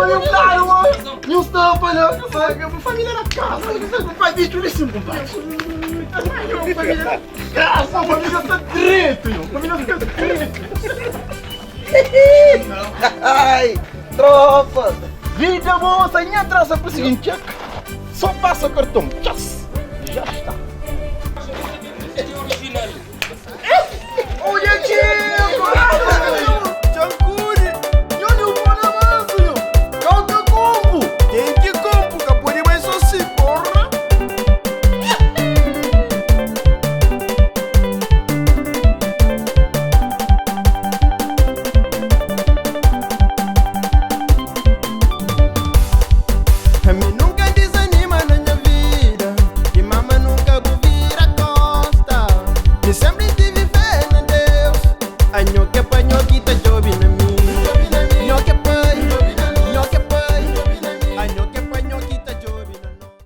Olha o cara, mano. E os tampas, né? Minha família na casa. Meu pai deixa eu assim, compadre. Minha família na casa. A família tá treta, meu. A família tá treta. Ai, tropa. Vida boa, sem atrasa pro seguinte, só passa o cartão. Tchas. Já está. Olha aqui, Chancuri. E olha o bom avanço, meu. Calma combo. Tem que compo, capone mais só se porra. A mim nunca desanima na minha vida. E mama nunca vou virar costa. E sempre tive fé na Deus. Anho que apanhou que tá jovem na minha.